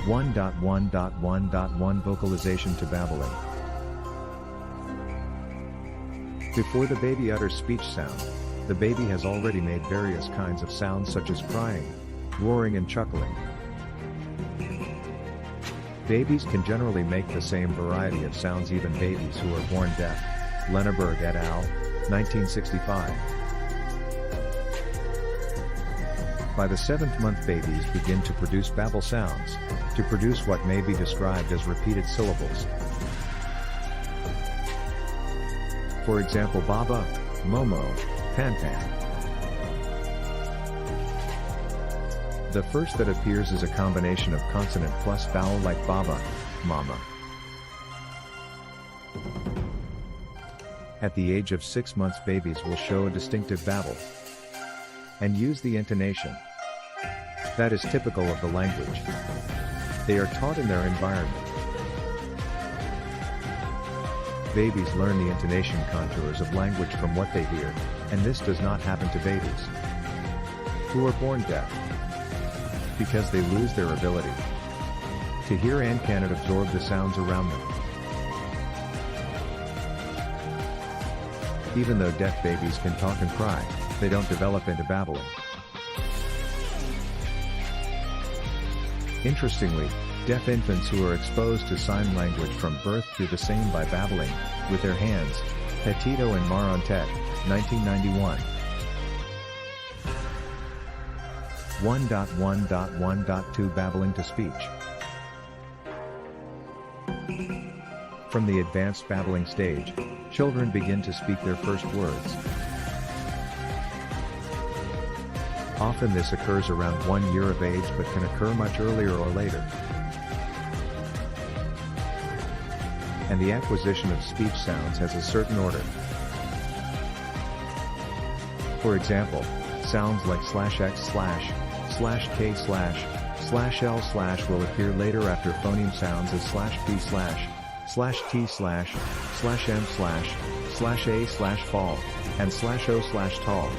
1.1.1.1 Vocalization to babbling. Before the baby utters speech sound, the baby has already made various kinds of sounds such as crying, roaring and chuckling. Babies can generally make the same variety of sounds, even babies who are born deaf. Lenneberg et al., 1965. By the 7th month, babies begin to produce babble sounds, to produce what may be described as repeated syllables. For example, baba, momo, pan pan. The first that appears is a combination of consonant plus vowel like baba, mama. At the age of 6 months, babies will show a distinctive babble and use the intonation that is typical of the language. They are taught in their environment. Babies learn the intonation contours of language from what they hear, and this does not happen to babies who are born deaf, because they lose their ability to hear and cannot absorb the sounds around them. Even though deaf babies can talk and cry, they don't develop into babbling. Interestingly, deaf infants who are exposed to sign language from birth do the same by babbling with their hands. Petito and Marontet, 1991. 1.1.1.2 Babbling to speech. From the advanced babbling stage, children begin to speak their first words. Often this occurs around 1 year of age, but can occur much earlier or later. And the acquisition of speech sounds has a certain order. For example, sounds like /x/, /k/, /l/ will appear later after phoneme sounds as /p/, /t/, /m/, /a/fall, and /o/tall.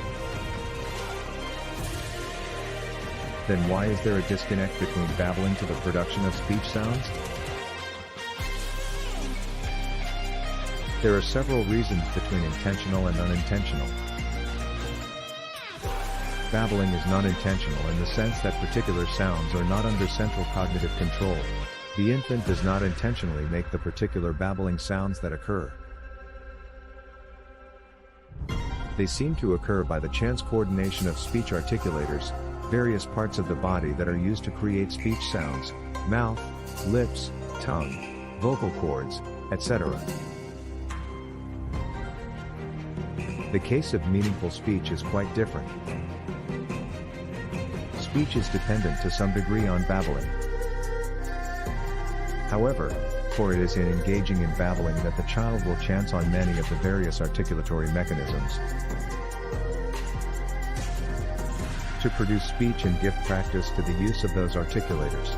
Then why is there a disconnect between babbling to the production of speech sounds? There are several reasons between intentional and unintentional. Babbling is non-intentional in the sense that particular sounds are not under central cognitive control. The infant does not intentionally make the particular babbling sounds that occur. They seem to occur by the chance coordination of speech articulators, various parts of the body that are used to create speech sounds, mouth, lips, tongue, vocal cords, etc. The case of meaningful speech is quite different. Speech is dependent to some degree on babbling. However, for it is in engaging in babbling that the child will chance on many of the various articulatory mechanisms to produce speech and give practice to the use of those articulators.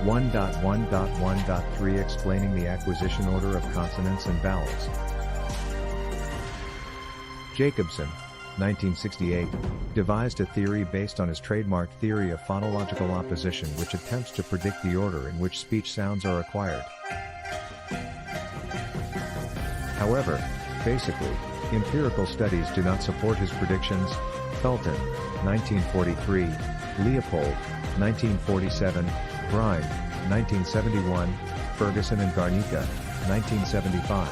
1.1.1.3 Explaining the acquisition order of consonants and vowels. Jacobson, 1968, devised a theory based on his trademark theory of phonological opposition, which attempts to predict the order in which speech sounds are acquired. However, basically, empirical studies do not support his predictions. Felton, 1943, Leopold, 1947, Brine, 1971, Ferguson and Garnica, 1975.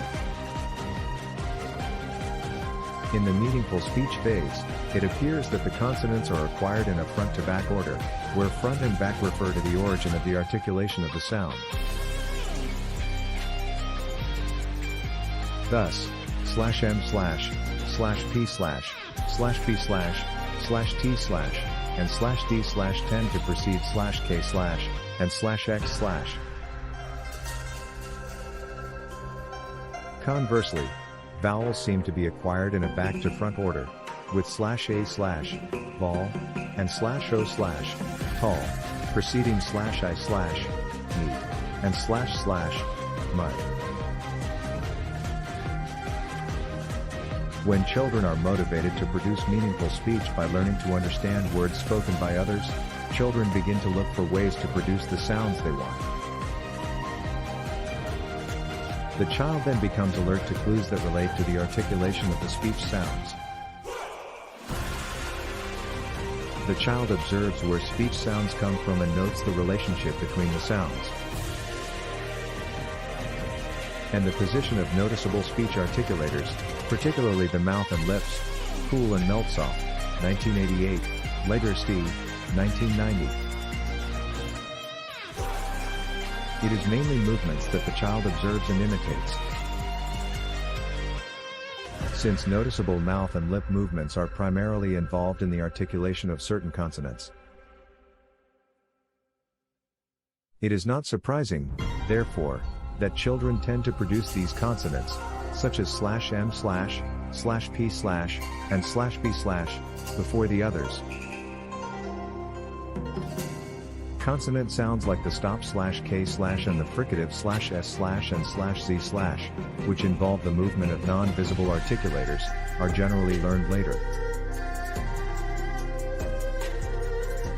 In the meaningful speech phase, it appears that the consonants are acquired in a front-to-back order, where front and back refer to the origin of the articulation of the sound. Thus, /m/, /p/, /p/, /t/ and /d/ tend to precede /k/ and /x/. Conversely, vowels seem to be acquired in a back-to-front order, with /a/, ball, and /o/, tall, preceding /i/, meat, and // mud. When children are motivated to produce meaningful speech by learning to understand words spoken by others, children begin to look for ways to produce the sounds they want. The child then becomes alert to clues that relate to the articulation of the speech sounds. The child observes where speech sounds come from and notes the relationship between the sounds and the position of noticeable speech articulators, particularly the mouth and lips. Poole and Meltzoff, 1988, Legerste, 1990. It is mainly movements that the child observes and imitates. Since noticeable mouth and lip movements are primarily involved in the articulation of certain consonants, it is not surprising, therefore, that children tend to produce these consonants, such as /m/, /p/ and /b/ before the others. Consonant sounds like the stop /k/ and the fricative /s/ and /z/, which involve the movement of non-visible articulators, are generally learned later.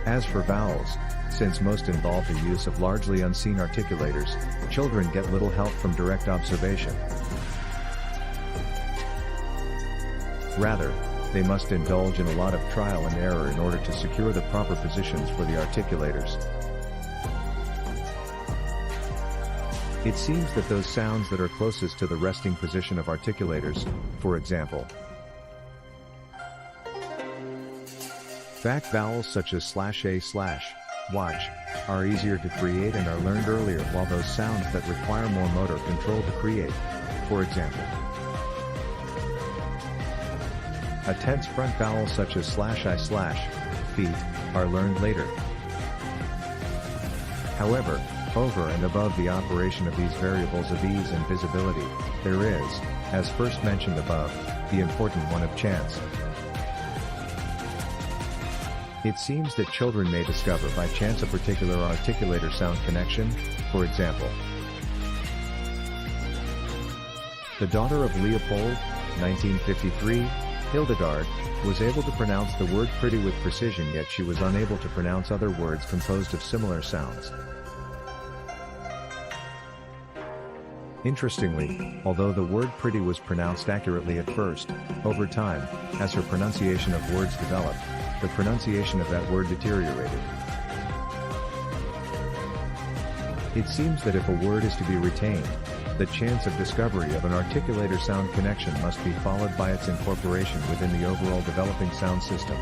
As for vowels, since most involve the use of largely unseen articulators, children get little help from direct observation. Rather, they must indulge in a lot of trial and error in order to secure the proper positions for the articulators. It seems that those sounds that are closest to the resting position of articulators, for example, back vowels such as /a/, watch, are easier to create and are learned earlier, while those sounds that require more motor control to create, for example, a tense front vowel such as /i/, feet, are learned later. However, over and above the operation of these variables of ease and visibility, there is, as first mentioned above, the important one of chance. It seems that children may discover by chance a particular articulator sound connection, for example, the daughter of Leopold, 1953, Hildegard, was able to pronounce the word pretty with precision, yet she was unable to pronounce other words composed of similar sounds. Interestingly, although the word pretty was pronounced accurately at first, over time, as her pronunciation of words developed, the pronunciation of that word deteriorated. It seems that if a word is to be retained, the chance of discovery of an articulator sound connection must be followed by its incorporation within the overall developing sound system.